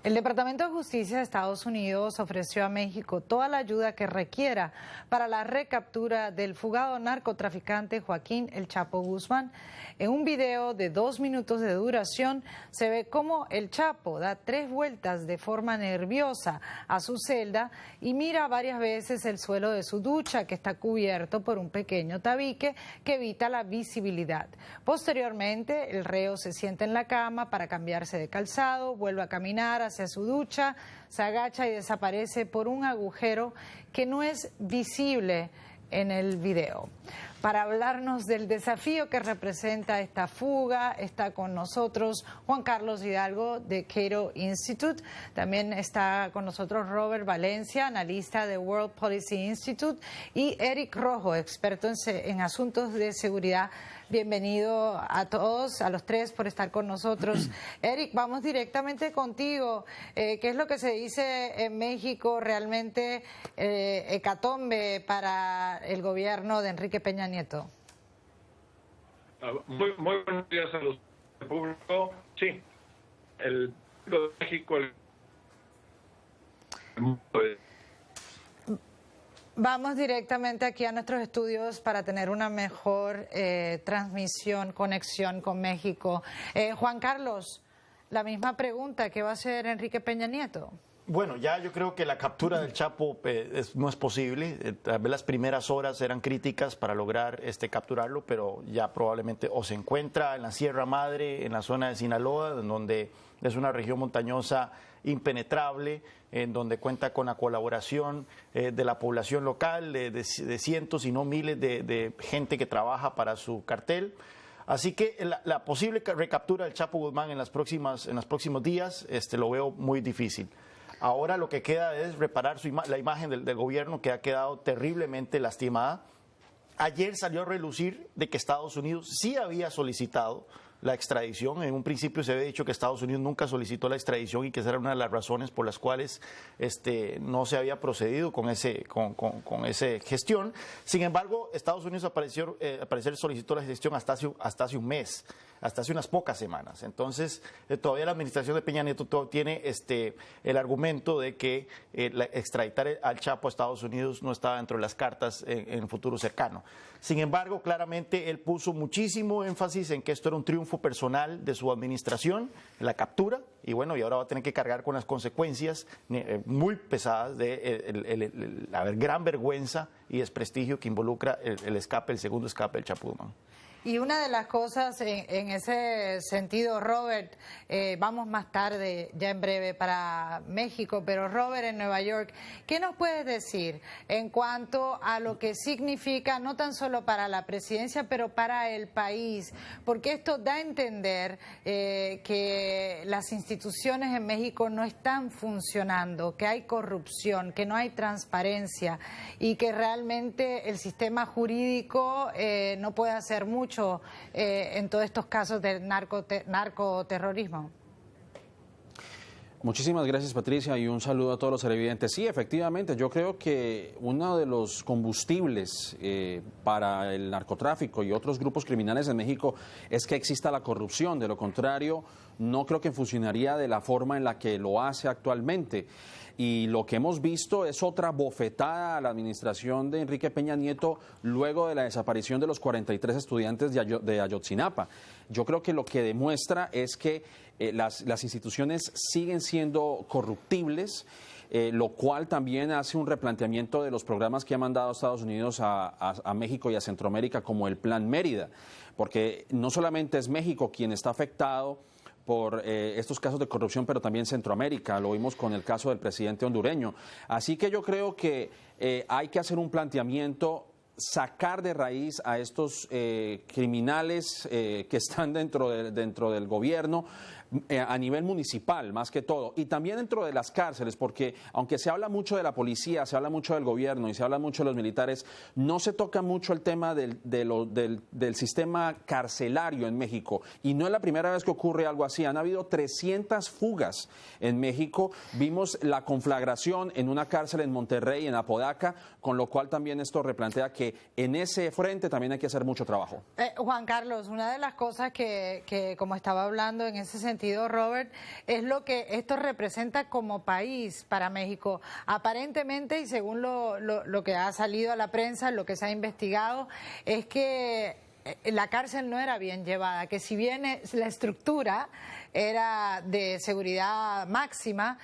El Departamento de Justicia de Estados Unidos ofreció a México toda la ayuda que requiera para la recaptura del fugado narcotraficante Joaquín El Chapo Guzmán. En un video de 2 minutos de duración se ve cómo El Chapo da 3 vueltas de forma nerviosa a su celda y mira varias veces el suelo de su ducha, que está cubierto por un pequeño tabique que evita la visibilidad. Posteriormente, el reo se sienta en la cama para cambiarse de calzado, vuelve a caminar hacia su ducha, se agacha y desaparece por un agujero que no es visible en el video. Para hablarnos del desafío que representa esta fuga, está con nosotros Juan Carlos Hidalgo de Cato Institute. También está con nosotros Robert Valencia, analista de World Policy Institute, y Eric Rojo, experto en asuntos de seguridad. Bienvenido a todos, a los tres, por estar con nosotros. Eric, vamos directamente contigo. ¿Qué es lo que se dice en México realmente hecatombe para el gobierno de Enrique Peña Nieto? Muy buenos días a los público. Sí, el de México, Vamos directamente aquí a nuestros estudios para tener una mejor transmisión, conexión con México. Juan Carlos, la misma pregunta, ¿qué va a hacer Enrique Peña Nieto? Bueno, ya yo creo que la captura del Chapo no es posible. Tal vez las primeras horas eran críticas para lograr capturarlo, pero ya probablemente o se encuentra en la Sierra Madre, en la zona de Sinaloa, en donde es una región montañosa impenetrable, en donde cuenta con la colaboración de la población local, de cientos y no miles de gente que trabaja para su cartel. Así que la posible recaptura del Chapo Guzmán en los próximos días lo veo muy difícil. Ahora lo que queda es reparar la imagen del gobierno, que ha quedado terriblemente lastimada. Ayer salió a relucir de que Estados Unidos sí había solicitado la extradición. En un principio se había dicho que Estados Unidos nunca solicitó la extradición y que esa era una de las razones por las cuales no se había procedido con esa gestión. Sin embargo, Estados Unidos al parecer solicitó la gestión hasta hace un mes, hasta hace unas pocas semanas. Entonces, todavía la administración de Peña Nieto tiene el argumento de que extraditar al Chapo a Estados Unidos no estaba dentro de las cartas en el futuro cercano. Sin embargo, claramente él puso muchísimo énfasis en que esto era un triunfo personal de su administración, la captura, y bueno, y ahora va a tener que cargar con las consecuencias muy pesadas de la gran vergüenza y desprestigio que involucra el segundo escape del Chapo Guzmán. Y una de las cosas en ese sentido, Robert, vamos más tarde, ya en breve, para México, pero Robert, en Nueva York, ¿qué nos puedes decir en cuanto a lo que significa, no tan solo para la presidencia, pero para el país? Porque esto da a entender que las instituciones en México no están funcionando, que hay corrupción, que no hay transparencia y que realmente el sistema jurídico no puede hacer mucho en todos estos casos de narcoterrorismo. Muchísimas gracias, Patricia, y un saludo a todos los televidentes. Sí, efectivamente, yo creo que uno de los combustibles para el narcotráfico y otros grupos criminales en México es que exista la corrupción. De lo contrario, no creo que funcionaría de la forma en la que lo hace actualmente. Y lo que hemos visto es otra bofetada a la administración de Enrique Peña Nieto luego de la desaparición de los 43 estudiantes de Ayotzinapa. Yo creo que lo que demuestra es que las instituciones siguen siendo corruptibles, lo cual también hace un replanteamiento de los programas que ha mandado Estados Unidos a México y a Centroamérica, como el Plan Mérida, porque no solamente es México quien está afectado por estos casos de corrupción, pero también Centroamérica, lo vimos con el caso del presidente hondureño. Así que yo creo que hay que hacer un planteamiento, sacar de raíz a estos criminales que están dentro del gobierno, a nivel municipal más que todo, y también dentro de las cárceles, porque aunque se habla mucho de la policía, se habla mucho del gobierno y se habla mucho de los militares, no se toca mucho el tema del sistema carcelario en México, y no es la primera vez que ocurre algo así. Han habido 300 fugas en México, vimos la conflagración en una cárcel en Monterrey, en Apodaca, con lo cual también esto replantea que que en ese frente también hay que hacer mucho trabajo. Juan Carlos, una de las cosas que, como estaba hablando en ese sentido, Robert, es lo que esto representa como país para México. Aparentemente, y según lo que ha salido a la prensa, lo que se ha investigado, es que la cárcel no era bien llevada, que si bien la estructura era de seguridad máxima,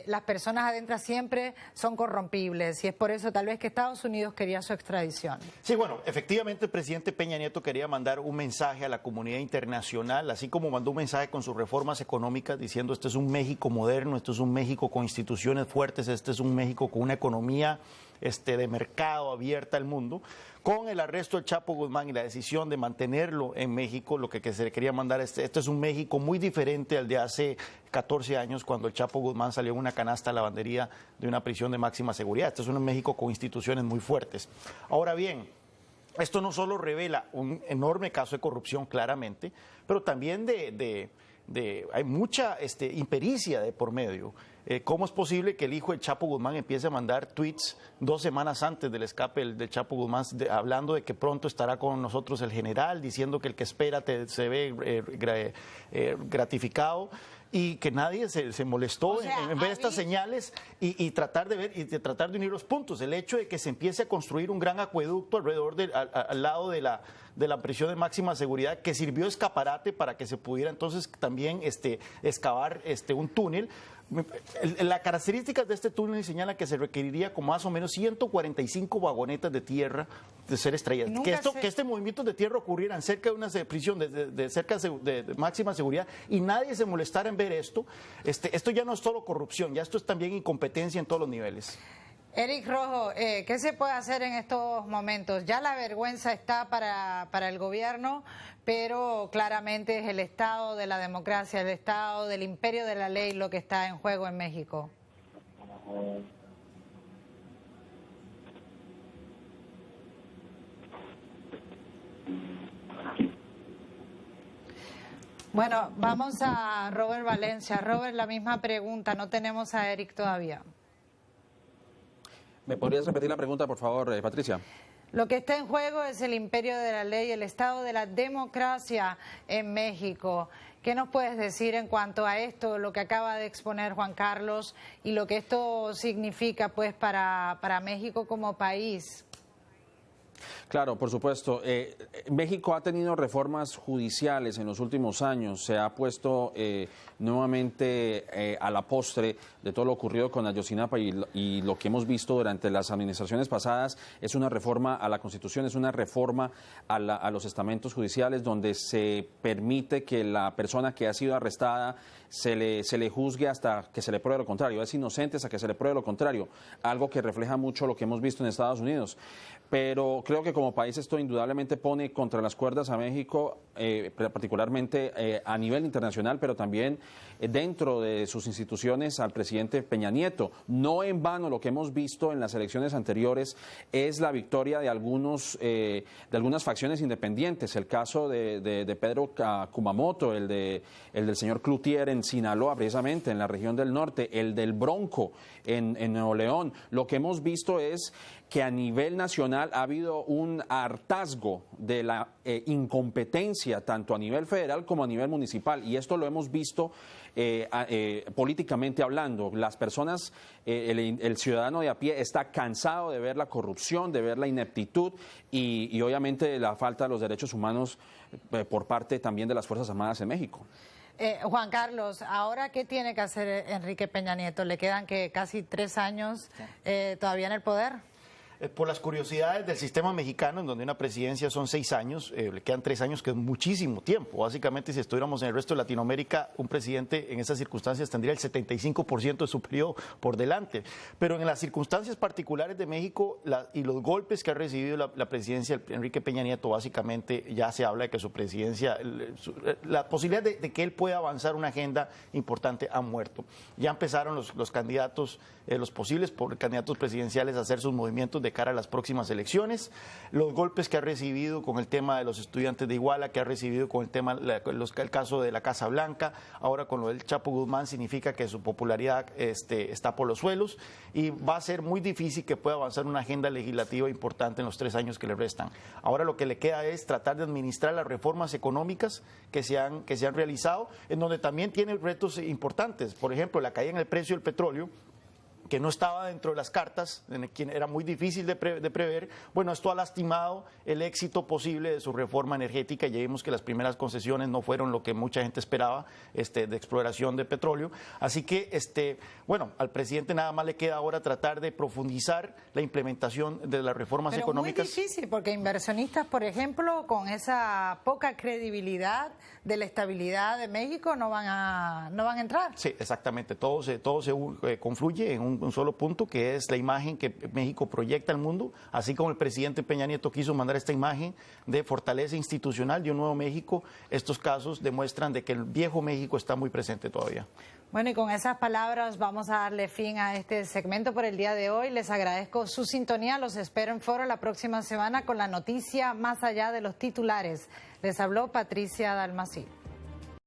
las personas adentro siempre son corrompibles y es por eso tal vez que Estados Unidos quería su extradición. Sí, bueno, efectivamente el presidente Peña Nieto quería mandar un mensaje a la comunidad internacional, así como mandó un mensaje con sus reformas económicas diciendo este es un México moderno, esto es un México con instituciones fuertes, este es un México con una economía de mercado abierta al mundo. Con el arresto del Chapo Guzmán y la decisión de mantenerlo en México, lo que se le quería mandar esto es un México muy diferente al de hace 14 años cuando el Chapo Guzmán salió en una canasta a lavandería de una prisión de máxima seguridad. Este es un México con instituciones muy fuertes. Ahora bien, esto no solo revela un enorme caso de corrupción claramente, pero también hay mucha impericia de por medio. ¿Cómo es posible que el hijo del Chapo Guzmán empiece a mandar tweets 2 semanas antes del escape del Chapo Guzmán hablando de que pronto estará con nosotros el general, diciendo que el que espera se ve gratificado? Y que nadie se molestó en ver estas señales y tratar de ver y de tratar de unir los puntos. El hecho de que se empiece a construir un gran acueducto alrededor al lado de la prisión de máxima seguridad que sirvió de escaparate para que se pudiera entonces también excavar un túnel. Las características de este túnel señalan que se requeriría como más o menos 145 vagonetas de tierra de ser extraídas. Que este movimiento de tierra ocurriera cerca de una prisión de máxima seguridad y nadie se molestara en ver esto. Esto ya no es solo corrupción, ya esto es también incompetencia en todos los niveles. Eric Rojo, ¿qué se puede hacer en estos momentos? Ya la vergüenza está para el gobierno, pero claramente es el Estado de la democracia, el Estado del imperio de la ley lo que está en juego en México. Bueno, vamos a Robert Valencia. Robert, la misma pregunta, no tenemos a Eric todavía. ¿Me podrías repetir la pregunta, por favor, Patricia? Lo que está en juego es el imperio de la ley, el estado de la democracia en México. ¿Qué nos puedes decir en cuanto a esto, lo que acaba de exponer Juan Carlos y lo que esto significa pues para México como país? Claro, por supuesto. México ha tenido reformas judiciales en los últimos años. Se ha puesto nuevamente a la postre de todo lo ocurrido con Ayotzinapa y lo que hemos visto durante las administraciones pasadas es una reforma a la Constitución, es una reforma a los estamentos judiciales donde se permite que la persona que ha sido arrestada se le juzgue hasta que se le pruebe lo contrario. Es inocente hasta que se le pruebe lo contrario, algo que refleja mucho lo que hemos visto en Estados Unidos. Pero creo que como país esto indudablemente pone contra las cuerdas a México, particularmente a nivel internacional, pero también dentro de sus instituciones al presidente Peña Nieto. No en vano lo que hemos visto en las elecciones anteriores es la victoria de algunas facciones independientes. El caso de Pedro Kumamoto, el del señor Cloutier en Sinaloa, precisamente en la región del norte, el del Bronco en Nuevo León. Lo que hemos visto es que a nivel nacional ha habido un hartazgo de la incompetencia tanto a nivel federal como a nivel municipal, y esto lo hemos visto políticamente hablando. Las personas, el ciudadano de a pie está cansado de ver la corrupción, de ver la ineptitud y obviamente la falta de los derechos humanos por parte también de las Fuerzas Armadas en México. Juan Carlos, ¿ahora qué tiene que hacer Enrique Peña Nieto? ¿Le quedan casi 3 años todavía en el poder? Por las curiosidades del sistema mexicano, en donde una presidencia son 6 años, le quedan 3 años, que es muchísimo tiempo. Básicamente, si estuviéramos en el resto de Latinoamérica, un presidente en esas circunstancias tendría el 75% de su periodo por delante. Pero en las circunstancias particulares de México y los golpes que ha recibido la presidencia de Enrique Peña Nieto, básicamente ya se habla de que su presidencia, la posibilidad de que él pueda avanzar una agenda importante ha muerto. Ya empezaron los candidatos, los posibles candidatos presidenciales a hacer sus movimientos de de cara a las próximas elecciones. Los golpes que ha recibido con el tema de los estudiantes de Iguala, que ha recibido con el tema, el caso de la Casa Blanca, ahora con lo del Chapo Guzmán, significa que su popularidad está por los suelos y va a ser muy difícil que pueda avanzar una agenda legislativa importante en los 3 años que le restan. Ahora lo que le queda es tratar de administrar las reformas económicas que se han realizado, en donde también tiene retos importantes. Por ejemplo, la caída en el precio del petróleo, que no estaba dentro de las cartas, era muy difícil de prever. Bueno, esto ha lastimado el éxito posible de su reforma energética. Ya vimos que las primeras concesiones no fueron lo que mucha gente esperaba de exploración de petróleo. Así que, bueno, al presidente nada más le queda ahora tratar de profundizar la implementación de las reformas económicas. Muy difícil, porque inversionistas, por ejemplo, con esa poca credibilidad de la estabilidad de México no van a entrar. Sí, exactamente. Todo se confluye en un solo punto, que es la imagen que México proyecta al mundo, así como el presidente Peña Nieto quiso mandar esta imagen de fortaleza institucional de un nuevo México. Estos casos demuestran de que el viejo México está muy presente todavía. Bueno, y con esas palabras vamos a darle fin a este segmento por el día de hoy. Les agradezco su sintonía. Los espero en Foro la próxima semana con la noticia más allá de los titulares. Les habló Patricia Dalmací.